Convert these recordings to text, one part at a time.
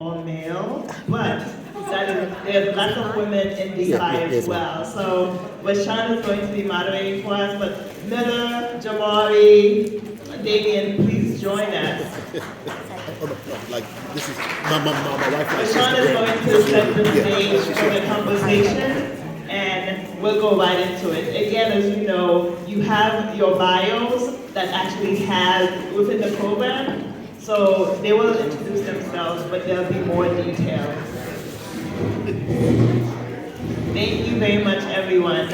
all male, but there's lots of women in DeFi as well. So Rashawn is going to be moderating for us, but Miller, Jamari, Damien, please join us. Like this is my wife. Rashawn is going to set the stage for the conversation, and we'll go right into it. Again, as you know, you have your bios that actually have within the program. So they will introduce themselves, but there'll be more details. Thank you very much, everyone.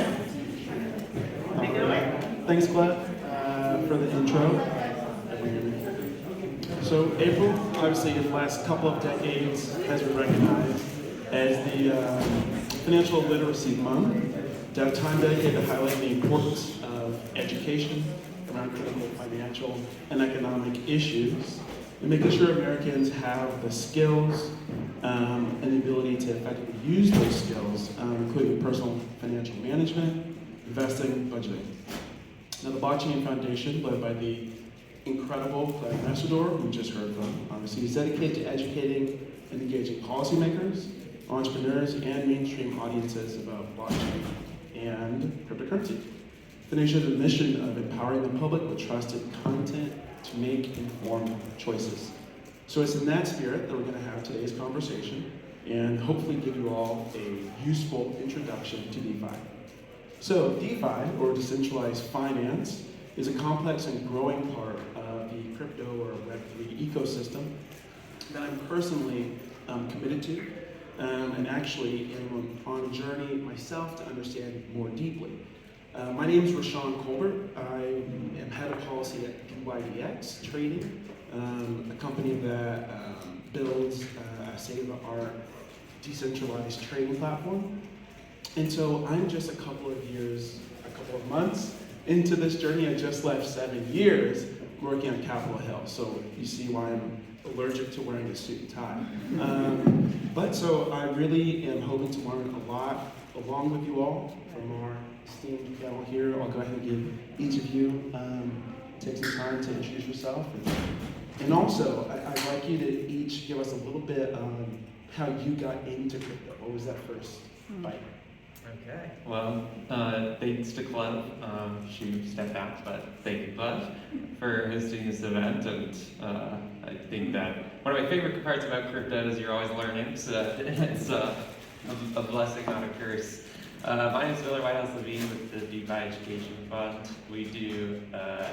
Take it away. Thanks, Claire, for the intro. So April, obviously, in the last couple of decades, has been recognized as the Financial Literacy Month. To have time dedicated to highlight the importance of education around critical financial and economic issues, and making sure Americans have the skills and the ability to effectively use those skills, including personal financial management, investing, budgeting. Now, the Blockchain Foundation, led by the incredible Claire Messidor, who we just heard from, obviously, is dedicated to educating and engaging policymakers, entrepreneurs, and mainstream audiences about blockchain and cryptocurrency. The nation's mission of empowering the public with trusted content to make informed choices. So it's in that spirit that we're going to have today's conversation and hopefully give you all a useful introduction to DeFi. So DeFi, or decentralized finance, is a complex and growing part of the crypto or Web3 ecosystem that I'm personally committed to and actually am on a journey myself to understand more deeply. My name is Rashawn Colbert. I am head of policy at DYDX Trading, a company that builds a state-of-the-art decentralized trading platform. And so I'm just a couple of months into this journey. I just left 7 years working on Capitol Hill. So you see why I'm allergic to wearing a suit and tie. But so I really am hoping to learn a lot along with you all from our esteemed panel here. I'll go ahead and give each of you take some time to introduce yourself. And also, I'd like you to each give us a little bit on how you got into crypto. What was that first bite? Okay. Well, thanks to Clev. She stepped out, but thank you, Clev, for hosting this event. And I think that one of my favorite parts about crypto is you're always learning. So it's a blessing, not a curse. My name is Miller Whitehouse Levine with the DeFi Education Fund. We do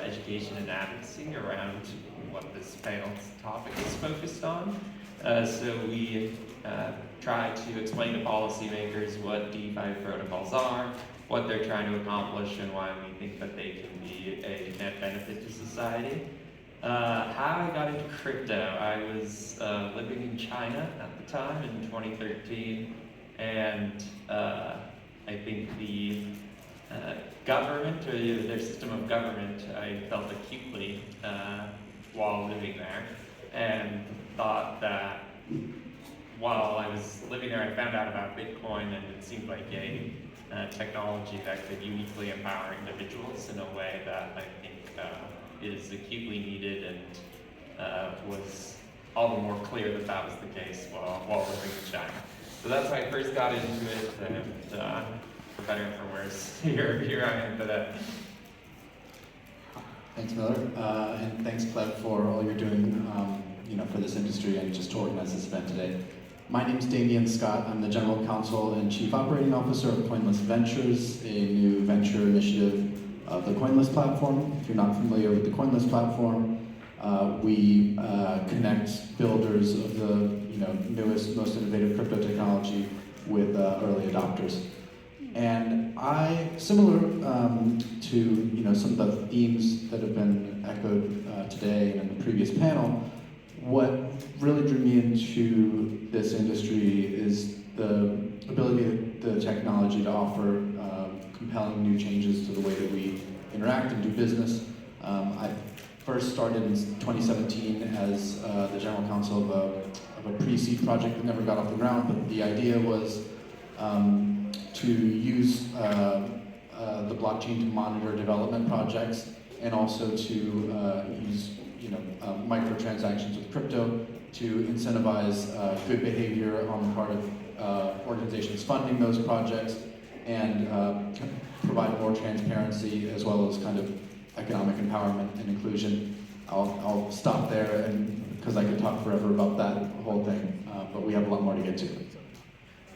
education and advocacy around what this panel's topic is focused on. So we try to explain to policymakers what DeFi protocols are, what they're trying to accomplish, and why we think that they can be a net benefit to society. How I got into crypto, I was living in China at the time in 2013, and I think the government, or their system of government, I felt acutely while living there, and thought that while I was living there, I found out about Bitcoin, and it seemed like a technology that could uniquely empower individuals in a way that I think is acutely needed, and was all the more clear that that was the case while living in China. So that's how I first got into it, and for better and for worse, here I am today. Thanks, Miller, and thanks, Cleb, for all you're doing, for this industry and just to organize this event today. My name's Damien Scott. I'm the General Counsel and Chief Operating Officer of Coinless Ventures, a new venture initiative of the Coinless platform. If you're not familiar with the Coinless platform, we connect builders of the newest, most innovative crypto technology with early adopters. And similar to some of the themes that have been echoed today and in the previous panel, what really drew me into this industry is the ability of the technology to offer compelling new changes to the way that we interact and do business. I first started in 2017 as the general counsel of a pre-seed project that never got off the ground, but the idea was to use the blockchain to monitor development projects and also to use microtransactions with crypto to incentivize good behavior on the part of organizations funding those projects, and provide more transparency as well as kind of economic empowerment and inclusion. I'll stop there, and because I could talk forever about that whole thing, but we have a lot more to get to.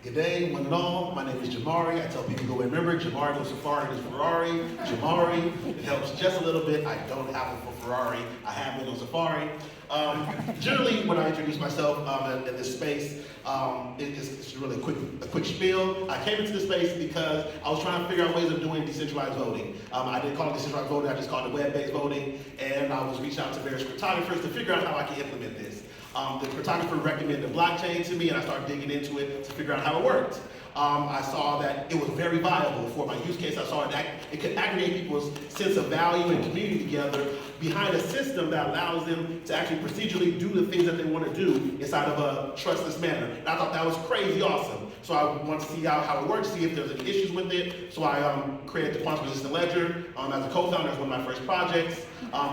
Good day, one and all. My name is Jamari. I tell people go remember, Jamari goes Safari is Ferrari. Jamari, it helps just a little bit. I don't have it for Ferrari. I have it on Safari. Generally, when I introduce myself in this space, it's really a quick spiel. I came into this space because I was trying to figure out ways of doing decentralized voting. I didn't call it decentralized voting, I just called it web-based voting, and I was reaching out to various cryptographers to figure out how I can implement this. The cryptographer recommended blockchain to me, and I started digging into it to figure out how it worked. I saw that it was very viable for my use case. I saw it could aggregate people's sense of value and community together behind a system that allows them to actually procedurally do the things that they want to do inside of a trustless manner. And I thought that was crazy awesome. So I wanted to see how it works, see if there's any issues with it. So I created the quantum resistant ledger as a co-founder. As one of my first projects,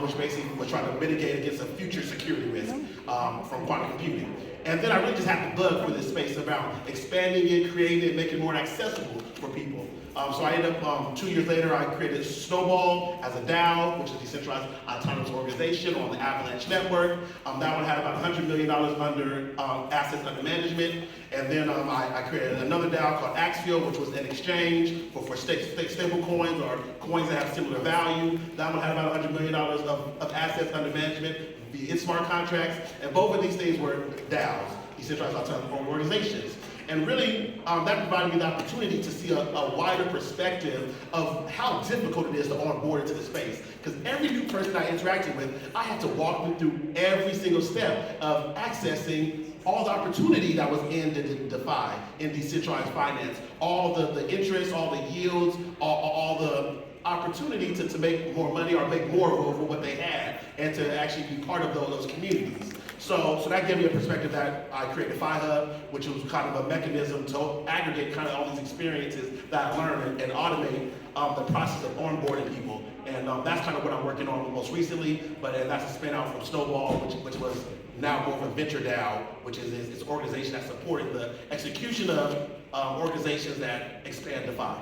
which basically was trying to mitigate against a future security risk from quantum computing. And then I really just had the bug for this space about expanding it, creating it, making it more accessible for people. So I ended up, 2 years later, I created Snowball as a DAO, which is a decentralized autonomous organization on the Avalanche network. That one had about $100 million under assets under management. And then I created another DAO called Axial, which was an exchange for stable coins or coins that have similar value. That one had about $100 million of assets under management via its smart contracts. And both of these things were DAOs, decentralized autonomous organizations. And really, that provided me the opportunity to see a wider perspective of how difficult it is to onboard into the space. Because every new person I interacted with, I had to walk them through every single step of accessing all the opportunity that was in the DeFi, in decentralized finance, all the interest, all the yields, all the opportunity to make more money or make more over what they had, and to actually be part of those communities. So that gave me a perspective that I created DeFi Hub, which was kind of a mechanism to aggregate kind of all these experiences that I learned and automate the process of onboarding people. And that's kind of what I'm working on most recently, but that's a spin out from Snowball, which was now more of a venture DAO, which is an organization that supported the execution of organizations that expand DeFi.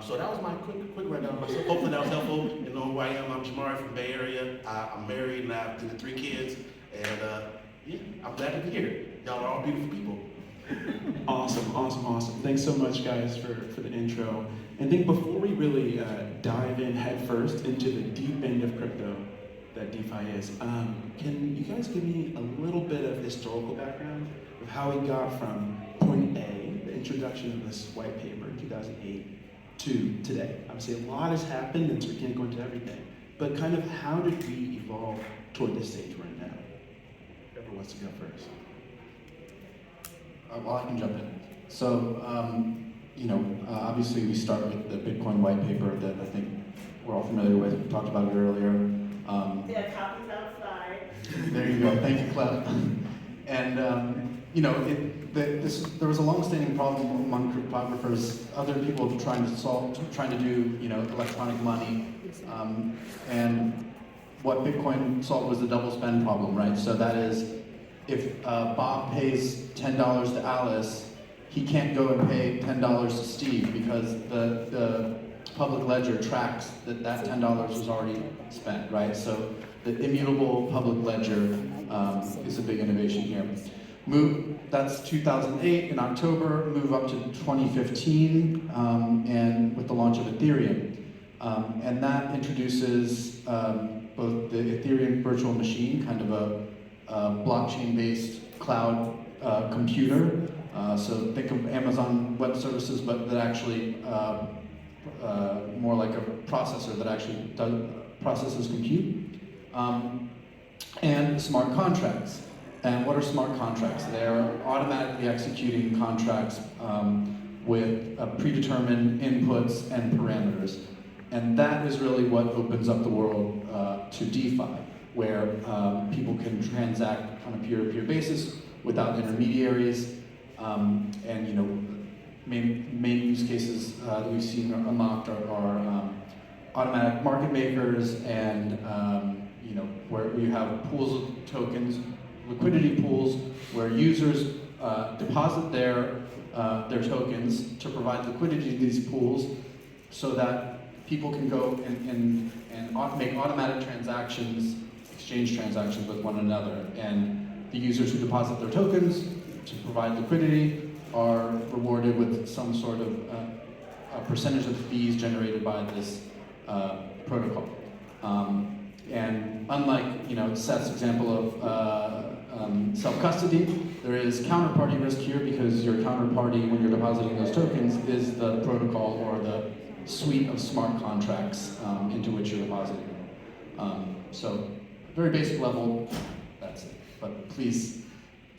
So that was my quick rundown of myself. Hopefully that was helpful. You know who I am. I'm Jamari from the Bay Area. I'm married and I have 3 kids. And yeah, I'm glad to be here. Y'all are all beautiful people. Awesome. Thanks so much, guys, for the intro. And I think before we really dive in headfirst into the deep end of crypto that DeFi is, can you guys give me a little bit of historical background of how we got from point A, the introduction of this white paper in 2008, to today? Obviously, a lot has happened, and so we can't go into everything. But kind of how did we evolve toward this stage we're in now? Whoever wants to go first. Well, I can jump in. So, obviously we start with the Bitcoin white paper that I think we're all familiar with. We talked about it earlier. There are copies outside. There you go. Thank you, Clef. And there was a long-standing problem among cryptographers, other people trying to do electronic money, and what Bitcoin solved was the double spend problem, right? So that is, if Bob pays $10 to Alice, he can't go and pay $10 to Steve because the public ledger tracks that $10 was already spent, right? So the immutable public ledger is a big innovation here. That's 2008 in October, move up to 2015, and with the launch of Ethereum. And that introduces both the Ethereum virtual machine, kind of a blockchain-based cloud computer. So think of Amazon Web Services, but that actually more like a processor that actually processes compute. And smart contracts. And what are smart contracts? They are automatically executing contracts with predetermined inputs and parameters. And that is really what opens up the world to DeFi, where people can transact on a peer-to-peer basis without intermediaries. Main use cases that we've seen unlocked are automatic market makers and where you have pools of tokens liquidity pools where users deposit their tokens to provide liquidity to these pools so that people can go and make automatic transactions, exchange transactions with one another. And the users who deposit their tokens to provide liquidity are rewarded with some sort of a percentage of the fees generated by this protocol. And unlike Seth's example of self-custody, there is counterparty risk here because your counterparty, when you're depositing those tokens, is the protocol or the suite of smart contracts into which you're depositing them. So, very basic level, that's it. But please,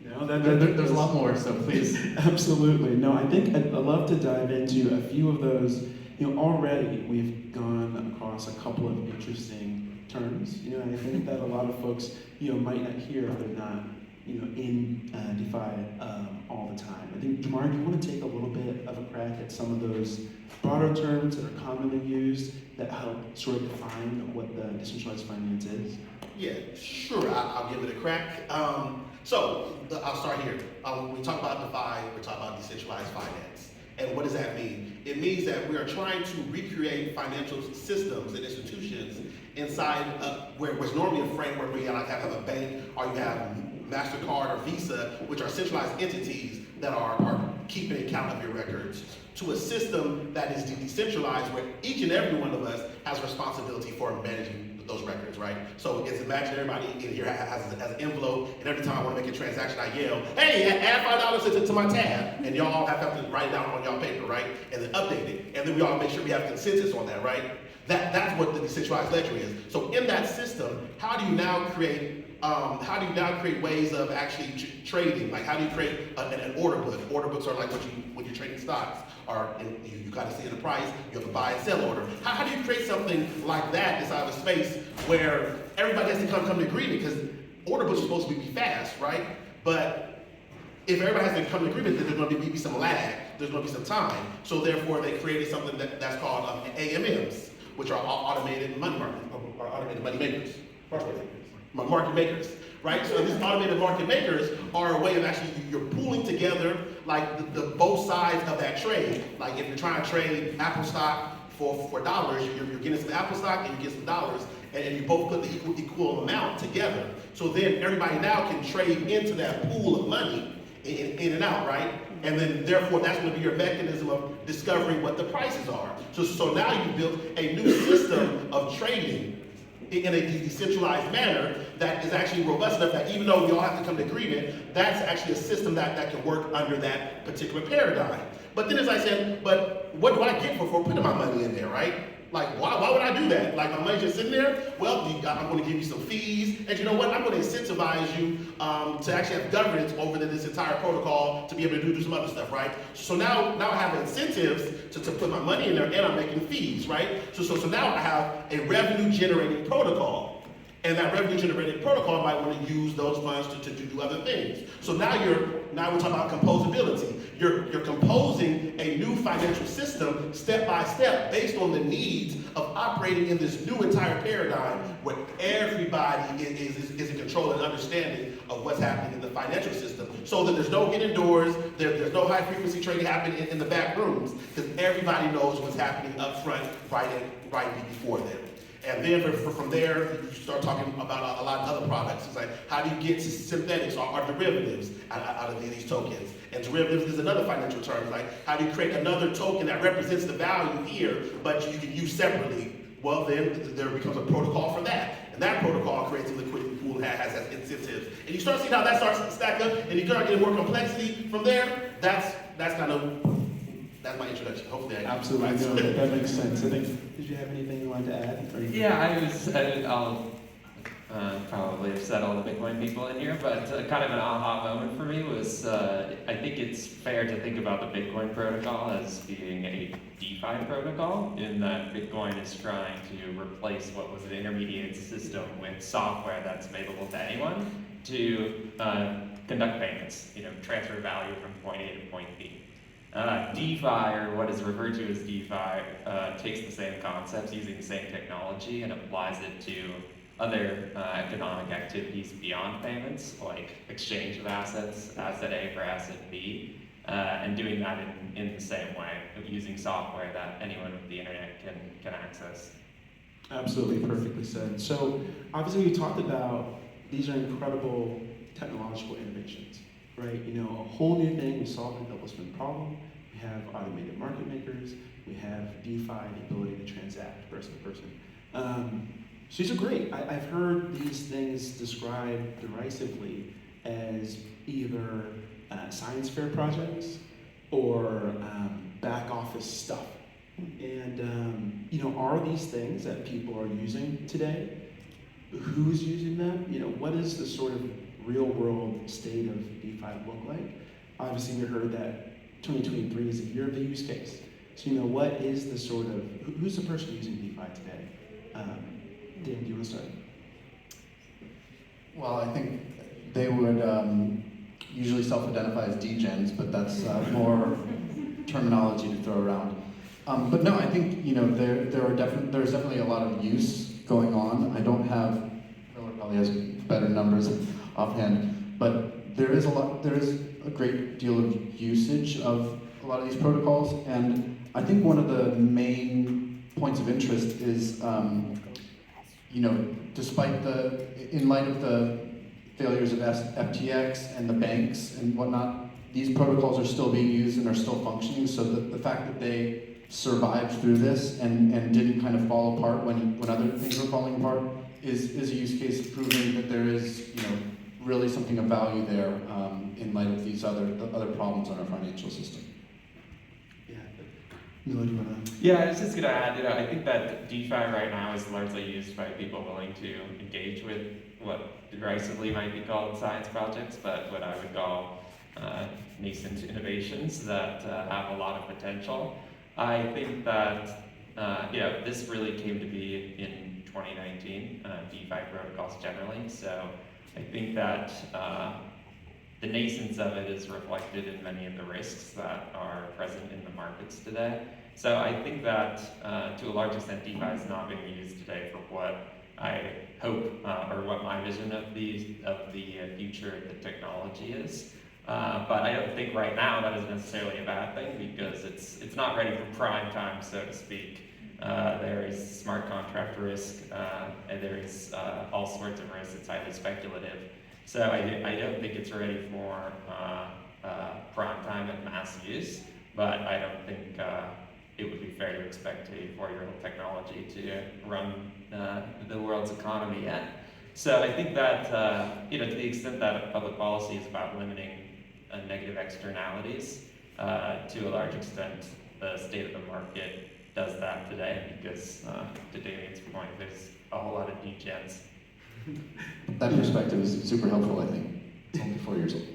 No, there's a lot more, so please. Absolutely. No, I think I'd love to dive into a few of those. Already we've gone across a couple of interesting terms. I think that a lot of folks, might not hear if they're not, in DeFi all the time. I think, Jamar, do you want to take a little bit of a crack at some of those broader terms that are commonly used that help sort of define what the decentralized finance is? Yeah, sure, I'll give it a crack. So, I'll start here. When we talk about DeFi, we're talking about decentralized finance. And what does that mean? It means that we are trying to recreate financial systems and institutions inside where it's normally a framework where you have a bank or you have MasterCard or Visa, which are centralized entities that are keeping account of your records, to a system that is decentralized where each and every one of us has a responsibility for managing those records, right? So it's imagine everybody in here has an envelope, and every time I want to make a transaction, I yell, "Hey, add $5 to my tab," and y'all have to write it down on y'all paper, right? And then update it, and then we all make sure we have consensus on that, right? That's what the decentralized ledger is. So in that system, how do you now create ways of actually trading? Like, how do you create an order book? Order books are like when you're trading stocks, or you got to see the price, you have a buy and sell order. How do you create something like that inside of a space where everybody has to come to agreement? Because order books are supposed to be fast, right? But if everybody has to come to agreement, then there's going to be some lag, there's going to be some time. So therefore, they created something that's called AMMs, which are automated money market, or automated money makers. Market makers, right? So these automated market makers are a way of actually, you're pooling together like the both sides of that trade. Like if you're trying to trade Apple stock for dollars, you're getting some Apple stock and you get some dollars, and you both put the equal amount together. So then everybody now can trade into that pool of money in and out, right? And then therefore that's going to be your mechanism of discovering what the prices are. So now you built a new system of trading in a decentralized manner that is actually robust enough that even though we all have to come to agreement, that's actually a system that can work under that particular paradigm. But then as I said, but what do I get for putting my money in there, right? Like, why would I do that? Like, my money's just sitting there? Well, I'm going to give you some fees, and you know what? I'm going to incentivize you to actually have governance over this entire protocol to be able to do some other stuff, right? So now I have incentives to put my money in there, and I'm making fees, right? So now I have a revenue-generating protocol. And that revenue-generating protocol might want to use those funds to do other things. So now we're talking about composability. You're composing a new financial system step by step based on the needs of operating in this new entire paradigm where everybody is in control and understanding of what's happening in the financial system. So that there's no hidden doors, there's no high frequency trading happening in the back rooms, because everybody knows what's happening up front right before them. And then from there, you start talking about a lot of other products. It's like, how do you get to synthetics or derivatives out of these tokens? And derivatives is another financial term. It's like, how do you create another token that represents the value here, but you can use separately? Well, then there becomes a protocol for that. And that protocol creates a liquidity pool that has incentives. And you start seeing how that starts to stack up, and you start getting more complexity from there. That's my introduction. Hopefully I Absolutely, no, that makes sense. I think, did you have anything you wanted to add? Yeah, I'll probably upset all the Bitcoin people in here, but kind of an aha moment for me was, I think it's fair to think about the Bitcoin protocol as being a DeFi protocol, in that Bitcoin is trying to replace what was an intermediate system with software that's available to anyone to conduct payments, transfer value from point A to point B. DeFi, or what is referred to as DeFi, takes the same concepts using the same technology and applies it to other economic activities beyond payments, like exchange of assets, asset A for asset B, and doing that in the same way, using software that anyone with the internet can access. Absolutely, perfectly said. So obviously we talked about these are incredible technological innovations, right? You know, a whole new thing, we solved a double spend problem. We have automated market makers. We have DeFi, the ability to transact person to person. So these are great. I've heard these things described derisively as either science fair projects or back office stuff. And you know, are these things that people are using today? Who's using them? You know, what is the sort of real world state of DeFi look like? Obviously, we heard that 2023 is a year of the use case. So, you know, what is the sort of, who's the person using DeFi today? Dan, do you want to start? Well, I think they would usually self-identify as degens, but that's more terminology to throw around. But no, I think, you know, there's definitely a lot of use going on. I don't have, Miller probably has better numbers offhand, but there is a great deal of usage of a lot of these protocols, and I think one of the main points of interest is, you know, despite in light of the failures of FTX and the banks and whatnot, these protocols are still being used and are still functioning, so the fact that they survived through this and didn't kind of fall apart when other things were falling apart is a use case proving that there is, you know, really something of value there in light of these other problems on our financial system. Yeah. Milo, do you want to? Yeah, I was just going to add, you know, I think that DeFi right now is largely used by people willing to engage with what derisively might be called science projects, but what I would call nascent innovations that have a lot of potential. I think that you know, this really came to be in 2019, DeFi protocols generally. So I think that the nascence of it is reflected in many of the risks that are present in the markets today. So I think that to a large extent, DeFi is not being used today for what I hope or what my vision of the future of the technology is. But I don't think right now that is necessarily a bad thing, because it's not ready for prime time, so to speak. There is smart contract risk, and there is all sorts of risks. It's highly speculative. So I don't think it's ready for prime time and mass use, but I don't think it would be fair to expect a 4-year-old technology to run the world's economy yet. So I think that, you know, to the extent that public policy is about limiting negative externalities, to a large extent, the state of the market does that today, because to Damien's point, there's a whole lot of degens. That perspective is super helpful, I think. It's only 4 years old.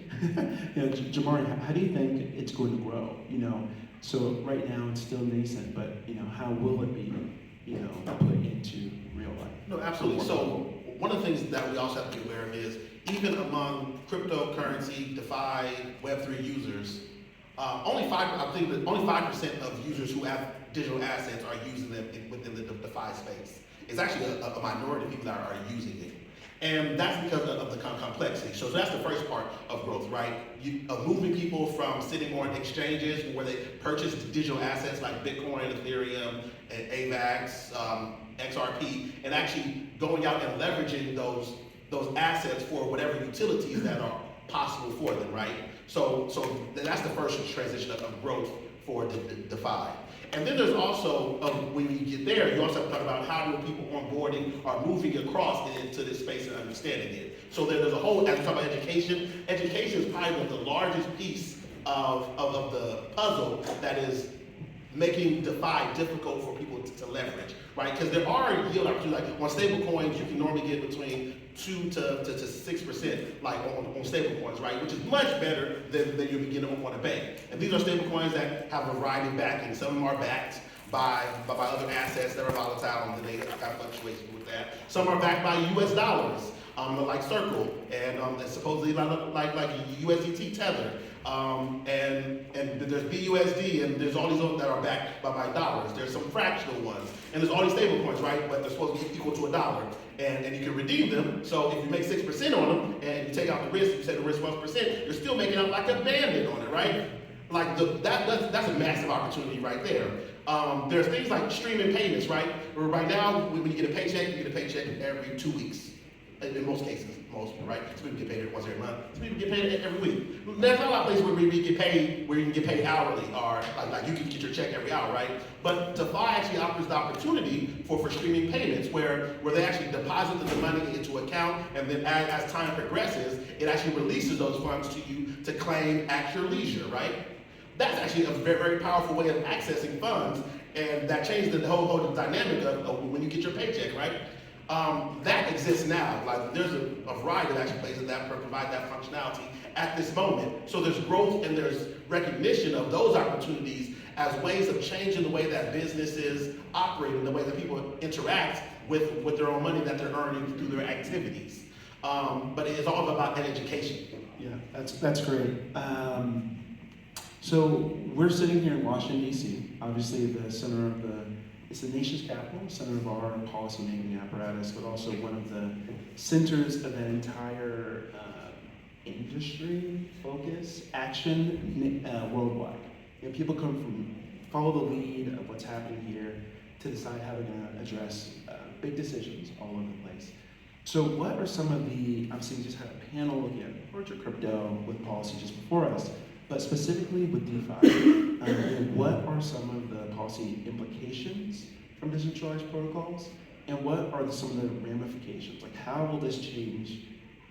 Yeah, Jamari, how do you think it's going to grow? You know, so right now it's still nascent, but you know, how will it be, you know, put into real life? No, absolutely. So one of the things that we also have to be aware of is, even among cryptocurrency, DeFi, Web3 users, only 5% of users who have digital assets are using them within the DeFi space. It's actually a minority of people that are using it. And that's because of the complexity. So that's the first part of growth, right? Of moving people from sitting on exchanges where they purchase digital assets like Bitcoin, Ethereum, and AVAX, XRP, and actually going out and leveraging those assets for whatever utilities that are possible for them, right? So that's the first transition of growth for DeFi. And then there's also, when you get there, you also have to talk about how do people onboarding are moving across into this space and understanding it. So there's a whole, as we talk about education, education is probably the largest piece of the puzzle that is making DeFi difficult for people to leverage, right? Because there are yield opportunities, like on stable coins, you can normally get between 2 to 6%, like on stable coins, right? Which is much better than you'll be getting on a bank. And these are stable coins that have a variety of backing. Some of them are backed by other assets that are volatile, and then they have fluctuations with that. Some are backed by US dollars, like Circle, and supposedly like USDT Tether. And there's BUSD, and there's all these others that are backed by dollars. There's some fractional ones, and there's all these stable coins, right? But they're supposed to be equal to $1, and you can redeem them. So if you make 6% on them, and you take out the risk, you say the risk 1%, you're still making out like a bandit on it, right? Like that's a massive opportunity right there. There's things like streaming payments, right? Where right now, when you get a paycheck, you get a paycheck every 2 weeks. In most cases, right? Some people get paid once every month. Some people get paid every week. There's not a lot of places where you get paid, where you can get paid hourly, or like you can get your check every hour, right? But DeFi actually offers the opportunity for streaming payments, where they actually deposit the money into account, and then as time progresses, it actually releases those funds to you to claim at your leisure, right? That's actually a very, very powerful way of accessing funds, and that changes the whole dynamic of when you get your paycheck, right? That exists now. Like there's a variety of actually places that provide that functionality at this moment. So there's growth and there's recognition of those opportunities as ways of changing the way that businesses operate and the way that people interact with their own money that they're earning through their activities. But it is all about that education. Yeah, that's great. So we're sitting here in Washington, D.C., obviously the center of it's the nation's capital, center of our policy-making apparatus, but also one of the centers of that entire industry, focus, action worldwide. You know, people come from, follow the lead of what's happening here to decide how they're going to address big decisions all over the place. So what are some of the, obviously we just had a panel looking at larger crypto with policy just before us, but specifically with DeFi, what are some of the policy implications from decentralized protocols, and what are some of the ramifications? Like, how will this change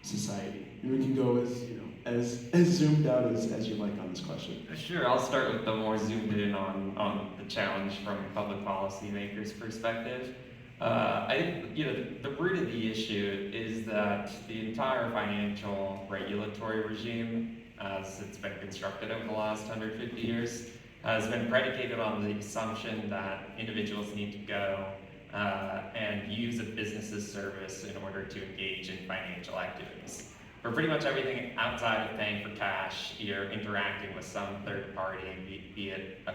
society? And we can go as zoomed out as you like on this question. Sure, I'll start with the more zoomed in on the challenge from a public policy maker's perspective. I think the root of the issue is that the entire financial regulatory regime, as it's been constructed over the last 150 years, has been predicated on the assumption that individuals need to go and use a business's service in order to engage in financial activities. For pretty much everything outside of paying for cash, you're interacting with some third party, be it a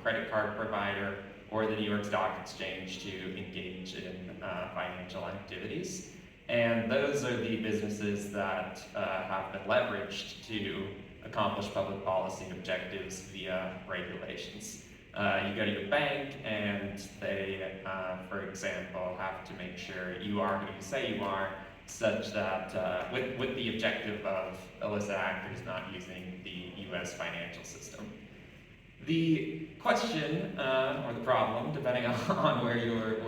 credit card provider or the New York Stock Exchange, to engage in financial activities. And those are the businesses that have been leveraged to accomplish public policy objectives via regulations. You go to your bank and they, for example, have to make sure you are who you say you are, such that with the objective of illicit actors not using the US financial system. The question, or the problem, depending on where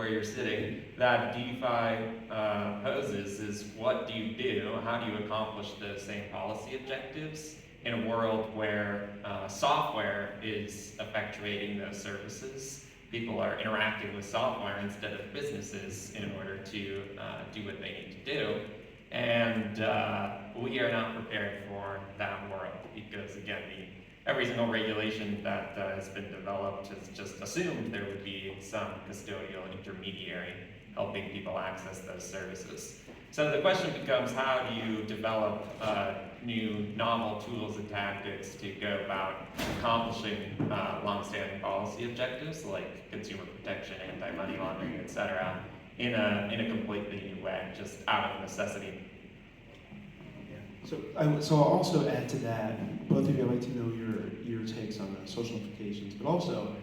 you're sitting, that DeFi poses is, what do you do? How do you accomplish the same policy objectives in a world where software is effectuating those services? People are interacting with software instead of businesses in order to do what they need to do. And we are not prepared for that world because, again, every single regulation that has been developed has just assumed there would be some custodial intermediary helping people access those services. So the question becomes, how do you develop new novel tools and tactics to go about accomplishing longstanding policy objectives like consumer protection, anti-money laundering, etc., in a completely new way, just out of necessity? So I'll also add to that, both of you, I'd like to know your takes on the social implications, but also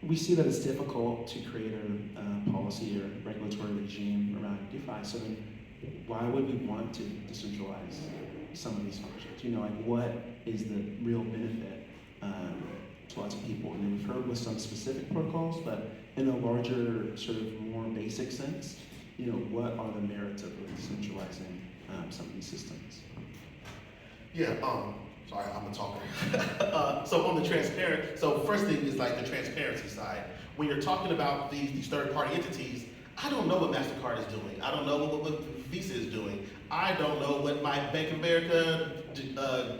we see that it's difficult to create a policy or regulatory regime around DeFi. So then why would we want to decentralize some of these functions? Like, what is the real benefit to lots of people? And we've heard with some specific protocols, but in a larger, sort of more basic sense, what are the merits of really decentralizing some of these systems? Yeah, sorry, I'm a talker. So on the transparent, so first thing is like the transparency side. When you're talking about these third-party entities, I don't know what MasterCard is doing. I don't know what Visa is doing. I don't know what my Bank of America,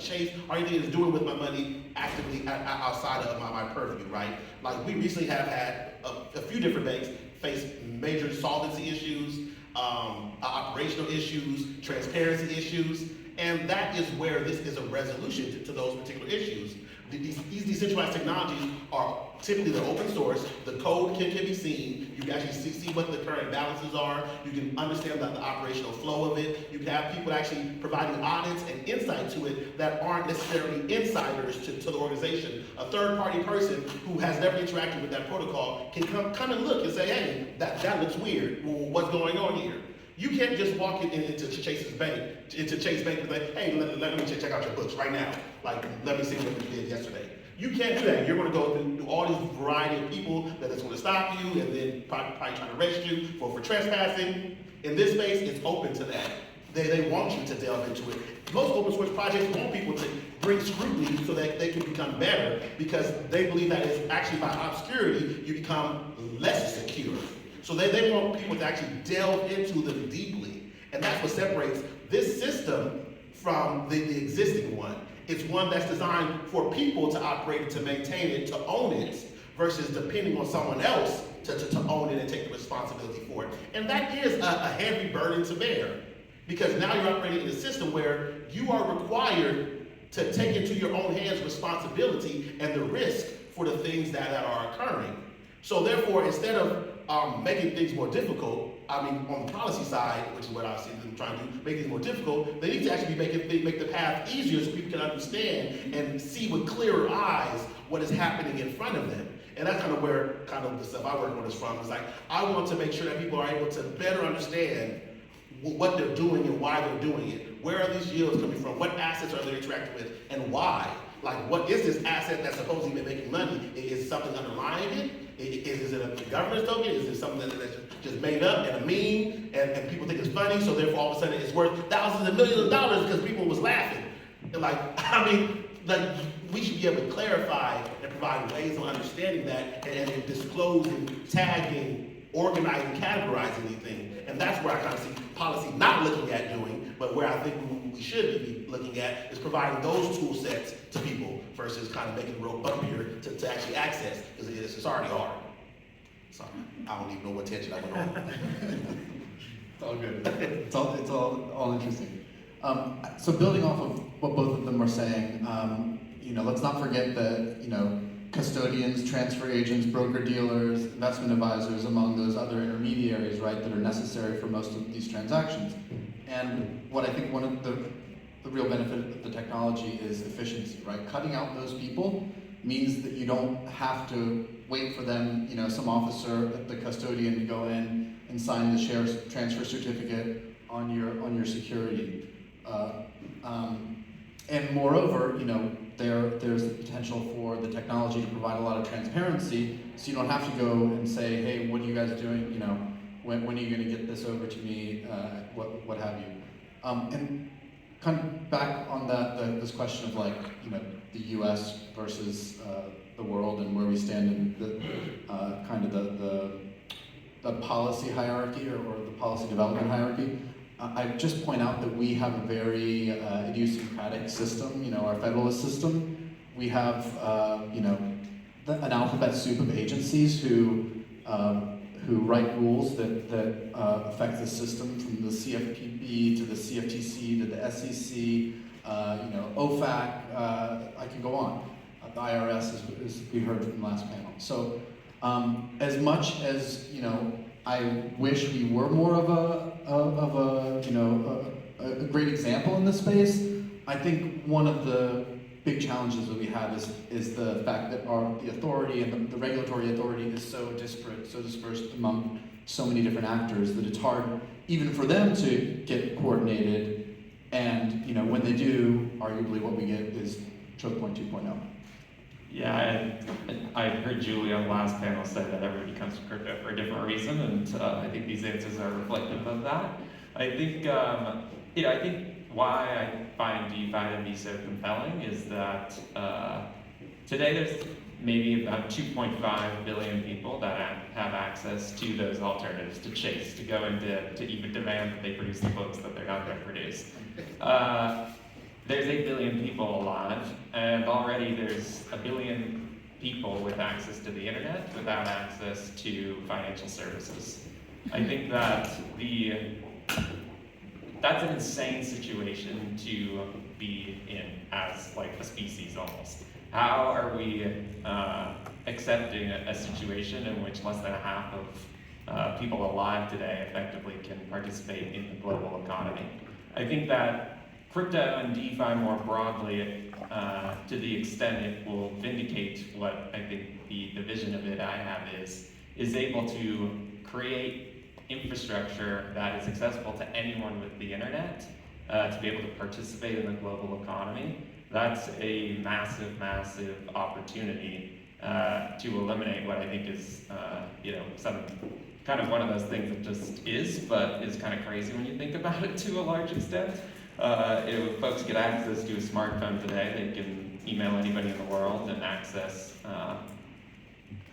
Chase, or anything is doing with my money actively outside of my purview, right? Like, we recently have had a few different banks face major solvency issues, operational issues, transparency issues, And that is where this is a resolution to those particular issues. These decentralized technologies are typically they're open source. The code can be seen. You can actually see what the current balances are. You can understand the operational flow of it. You can have people actually providing audits and insight to it that aren't necessarily insiders to the organization. A third-party person who has never interacted with that protocol can come and look and say, hey, that looks weird. Well, what's going on here? You can't just walk into Chase Bank and say, hey, let me check out your books right now. Like, let me see what you did yesterday. You can't do that. You're going to go through all these variety of people that is going to stop you and then probably try to arrest you for trespassing. In this space, it's open to that. They want you to delve into it. Most open source projects want people to bring scrutiny so that they can become better because they believe that it's actually by obscurity you become less secure. So they want people to actually delve into them deeply. And that's what separates this system from the existing one. It's one that's designed for people to operate it, to maintain it, to own it, versus depending on someone else to own it and take the responsibility for it. And that is a heavy burden to bear, because now you're operating in a system where you are required to take into your own hands responsibility and the risk for the things that are occurring. So therefore, instead of making things more difficult, on the policy side, which is what I see them trying to do, make things more difficult, they need to actually make the path easier so people can understand and see with clearer eyes what is happening in front of them. And that's kind of where the stuff I work on is from. It's like, I want to make sure that people are able to better understand what they're doing and why they're doing it. Where are these yields coming from? What assets are they interacting with and why? Like, what is this asset that's supposedly making money? Is something underlying it? Is it a governance token? Is it something that's just made up and a meme and people think it's funny, so therefore all of a sudden it's worth thousands of millions of dollars because people was laughing? And we should be able to clarify and provide ways of understanding that and disclosing, tagging, organizing, categorizing anything. And that's where I kind of see policy not looking at doing, but where I think we should be looking at is providing those tool sets to people versus kind of making it real bumpier to actually access, because it's already hard. So I don't even know what tangent I went on. It's all good. It's all interesting. So building off of what both of them were saying, let's not forget that, custodians, transfer agents, broker-dealers, investment advisors, among those other intermediaries, right, that are necessary for most of these transactions. And what I think one of the real benefit of the technology is efficiency, right? Cutting out those people means that you don't have to wait for them, some officer at the custodian to go in and sign the share transfer certificate on your security. And moreover, there's the potential for the technology to provide a lot of transparency, so you don't have to go and say, hey, what are you guys doing? When are you going to get this over to me? What have you? And kind of back on this question of the U.S. versus the world and where we stand in the policy hierarchy or the policy development hierarchy. I just point out that we have a very idiosyncratic system, our federalist system. We have, an alphabet soup of agencies who write rules that affect the system, from the CFPB to the CFTC to the SEC, OFAC, I can go on. The IRS, as we heard from the last panel. So as much as, I wish we were more of a great example in this space, I think one of the big challenges that we have is the fact that the authority and the regulatory authority is so disparate, so dispersed among so many different actors that it's hard even for them to get coordinated. And when they do, arguably what we get is choke point 2.0. Yeah, I heard Julie on the last panel say that everybody comes to crypto for a different reason, and I think these answers are reflective of that. I think, I think why I find DeFi to be so compelling is that today there's maybe about 2.5 billion people that have access to those alternatives to Chase, to go into to even demand that they produce the books that they're not going to produce. There's 8 billion people alive, and already there's 1 billion people with access to the internet without access to financial services. I think that that's an insane situation to be in as like a species almost. How are we accepting a situation in which less than half of people alive today effectively can participate in the global economy? I think that crypto and DeFi more broadly, to the extent it will vindicate what I think the vision of it I have is able to create infrastructure that is accessible to anyone with the internet to be able to participate in the global economy. That's a massive, massive opportunity to eliminate what I think is, some kind of one of those things that just is, but is kind of crazy when you think about it to a large extent. If folks get access to a smartphone today, they can email anybody in the world and access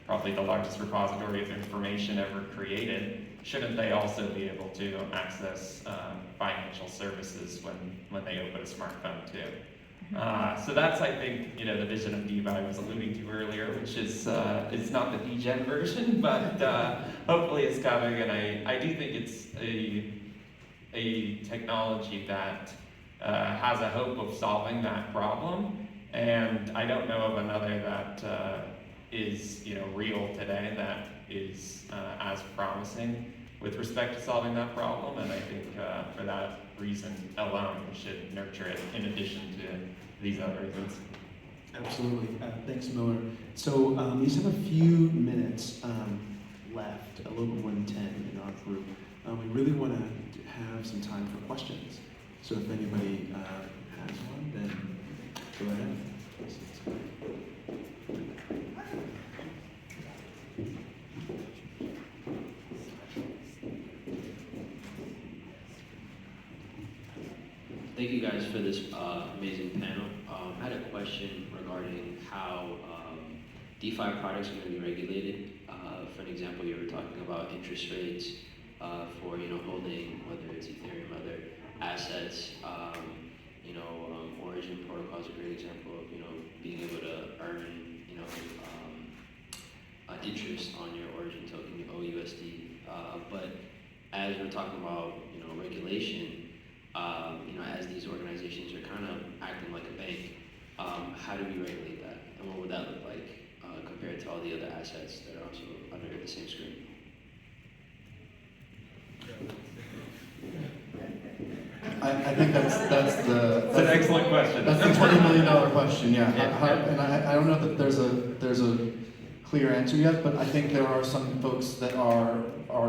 probably the largest repository of information ever created. Shouldn't they also be able to access financial services when they open a smartphone too? So that's, I think, the vision of DeFi I was alluding to earlier, which is it's not the degen version, but hopefully it's coming, and I do think it's a technology that has a hope of solving that problem, and I don't know of another that is real today that is as promising with respect to solving that problem, and I think for that reason alone we should nurture it in addition to these other reasons. Absolutely. Thanks, Miller. So we just have a few minutes left, a little more than 10 in our group. We really want to have some time for questions. So if anybody has one, then go ahead. Thank you guys for this amazing panel. I had a question regarding how DeFi products are going to be regulated. For an example, you were talking about interest rates for holding, whether it's Ethereum, other assets. Origin protocol is a great example of being able to earn interest on your Origin token, your OUSD. But as we're talking about regulation. As these organizations are kind of acting like a bank, how do we regulate that? And what would that look like compared to all the other assets that are also under the same screen? I think that's It's an excellent question. That's the $20 million question, yeah. And I don't know that there's a clear answer yet, but I think there are some folks that are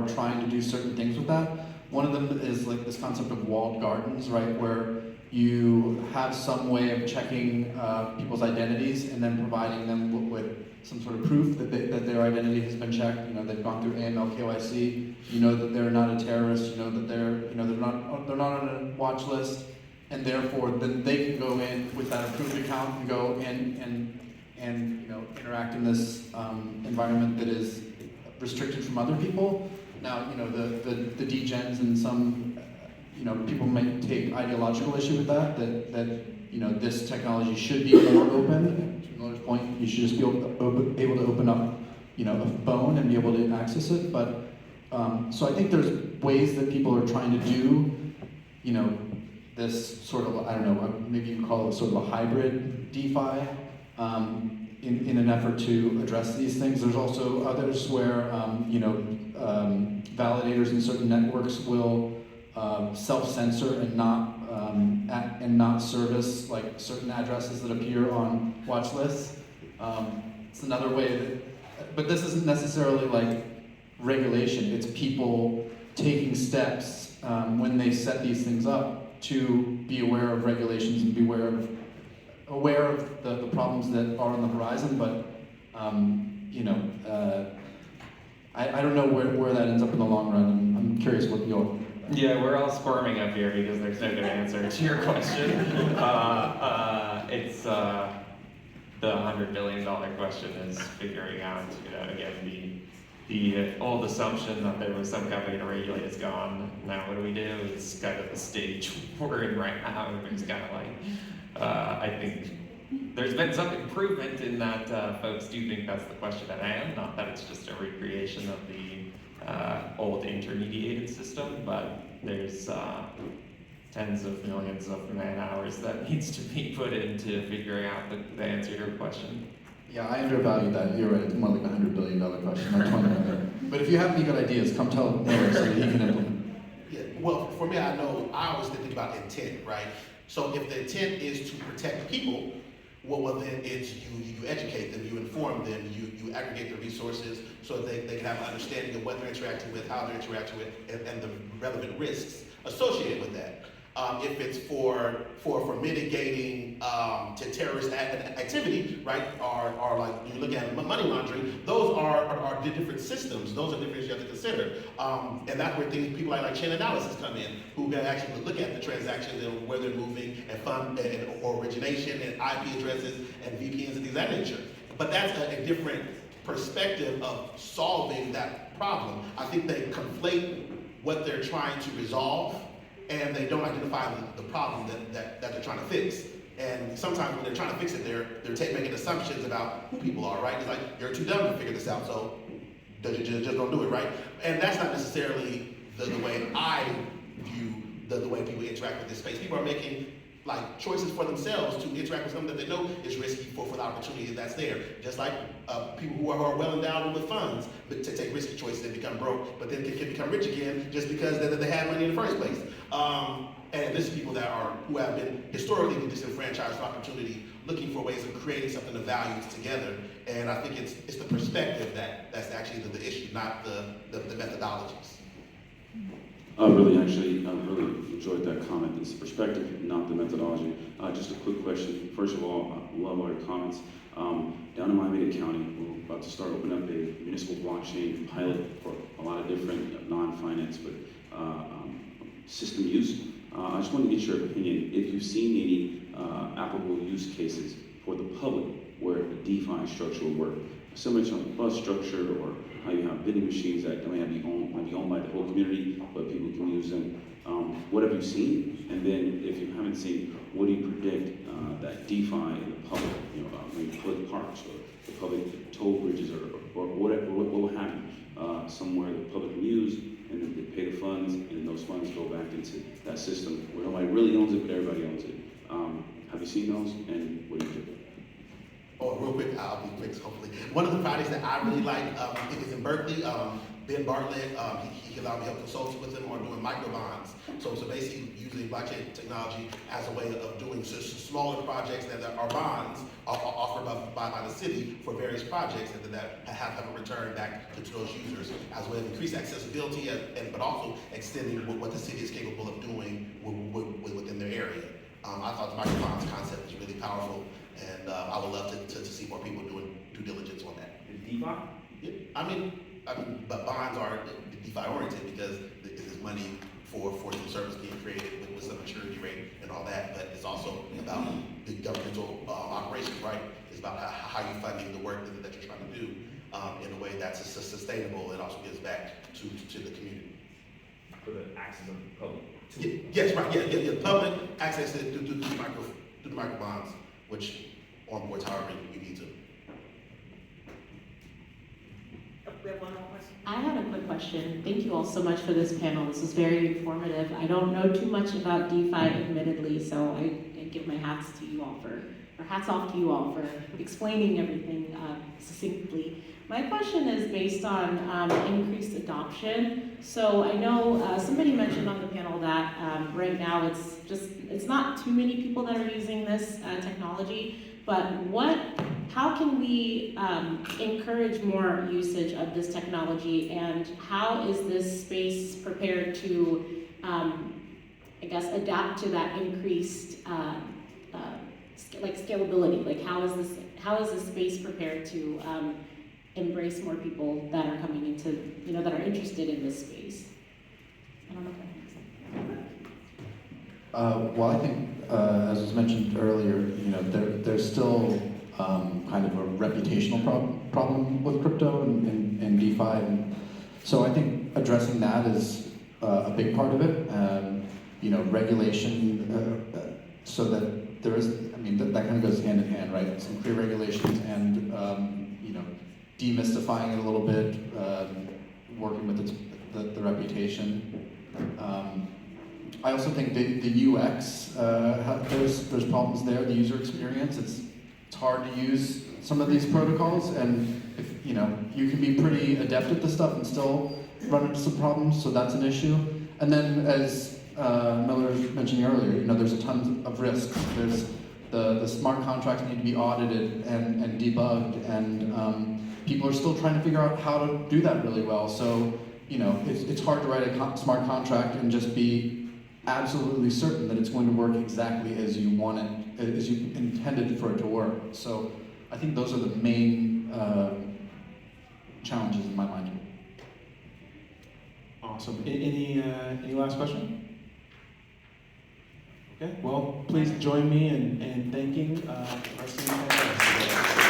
trying to do certain things with that. One of them is like this concept of walled gardens, right, where you have some way of checking people's identities and then providing them with some sort of proof that their identity has been checked. They've gone through AML, KYC. That they're not a terrorist. That they're not on a watch list, and therefore then they can go in with that approved account and go in and interact in this environment that is restricted from other people. Now, the degens and some, people might take ideological issue with that this technology should be more open. To Miller's point, you should just be able to open up, a phone and be able to access it. But, so I think there's ways that people are trying to do, this sort of, I don't know, maybe you can call it sort of a hybrid DeFi, in an effort to address these things. There's also others where, validators in certain networks will self-censor and not service like certain addresses that appear on watch lists. It's another way but this isn't necessarily like regulation. It's people taking steps when they set these things up to be aware of regulations and be aware of the problems that are on the horizon. But I don't know where that ends up in the long run. I'm curious what you'll... Yeah, we're all squirming up here because there's no good answer to your question. It's the $100 billion question is figuring out, again, the old assumption that there was some company to regulate is gone. Now what do we do? It's kind of the stage we're in right now. Everybody's kind of like, I think there's been some improvement in that folks do think that's the question at hand, not that it's just a recreation of the old intermediated system, but there's tens of millions of man hours that needs to be put into figuring out the answer to your question. Yeah, I undervalue that. You're right. It's more like $100 billion question, not 20 million. But if you have any good ideas, come tell Miller so that he can implement. Yeah, well, for me, I always think about intent, right? So if the intent is to protect people, well then it's you educate them, you inform them, you aggregate the resources so that they can have an understanding of what they're interacting with, how they're interacting with, and the relevant risks associated with that. If it's for mitigating to terrorist activity, right, or like you look at money laundering, those are different systems. Those are different things you have to consider. And that's where people like chain analysis come in, who can actually look at the transactions and where they're moving and fund and origination and IP addresses and VPNs and things of that nature. But that's a different perspective of solving that problem. I think they conflate what they're trying to resolve, and they don't identify the problem that they're trying to fix. And sometimes when they're trying to fix it, they're making assumptions about who people are, right? It's like, you're too dumb to figure this out, so just don't do it, right? And that's not necessarily the way I view the way people interact with this space. People are making like choices for themselves to interact with something that they know is risky for the opportunity that's there. Just like people who are well endowed with funds, but to take risky choices and become broke, but then can become rich again just because they had money in the first place. And this is people who have been historically disenfranchised from opportunity, looking for ways of creating something of value together. And I think it's the perspective that's actually the issue, not the methodologies. I really enjoyed that comment. It's the perspective, not the methodology. Just a quick question. First of all, I love all your comments. Down in Miami-Dade County, we're about to start opening up a municipal blockchain pilot for a lot of different non-finance, but system use. I just want to get your opinion. If you've seen any applicable use cases for the public where the DeFi structure will work, similar to a bus structure, or how you have vending machines that may be owned by the whole community, but people can use them. What have you seen? And then, if you haven't seen, what do you predict that DeFi in the public, maybe public parks or the public toll bridges, or whatever, what will happen somewhere the public can use, and then they pay the funds, and then those funds go back into that system where nobody really owns it, but everybody owns it. Have you seen those, and what do you think? Oh, real quick, I'll be quick, hopefully. One of the projects that I really like, it was in Berkeley. Ben Bartlett, he allowed me to help consult with him on doing micro bonds. So basically using blockchain technology as a way of doing smaller projects that are bonds offered by the city for various projects, and that have a return back to those users as a way of increased accessibility, but also extending what the city is capable of doing within their area. I thought the micro bonds concept was really powerful, and I would love to see more people doing due diligence on that. DeFi? Yeah, I mean, but bonds are DeFi oriented because it is money for some service being created with some maturity rate and all that. But it's also about the governmental operations, right? It's about how you're funding the work that you're trying to do in a way that's sustainable and also gives back to the community. For the access of the public. Yes, right. Yeah. Public access to the micro bonds, which on boards however you need to. We have one more question. I had a quick question. Thank you all so much for this panel. This is very informative. I don't know too much about DeFi, admittedly, so I give my hats off to you all for explaining everything succinctly. My question is based on increased adoption. So I know somebody mentioned on the panel that right now it's not too many people that are using this technology, but how can we encourage more usage of this technology, and how is this space prepared to, adapt to that increased scalability? Like how is this space prepared to embrace more people that are coming into, that are interested in this space? I don't know if that makes sense. Well, I think, as was mentioned earlier, there's still kind of a reputational problem with crypto and DeFi, and so I think addressing that is a big part of it. Regulation, so that there is, that kind of goes hand in hand, right? Some clear regulations and demystifying it a little bit, working with the reputation. I also think the UX, there's problems there, the user experience. It's hard to use some of these protocols, and if you can be pretty adept at this stuff and still run into some problems, so that's an issue. And then, as Miller was mentioning earlier, there's a ton of risk. There's the smart contracts need to be audited and debugged, and people are still trying to figure out how to do that really well. So, it's hard to write a smart contract and just be absolutely certain that it's going to work exactly as you want it, as you intended for it to work. So, I think those are the main challenges in my mind. Awesome. Any last question? Okay, well, please join me in thanking our senior panelists.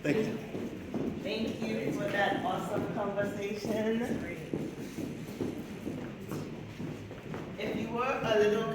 Thank you. Thank you for that awesome conversation. If you were a little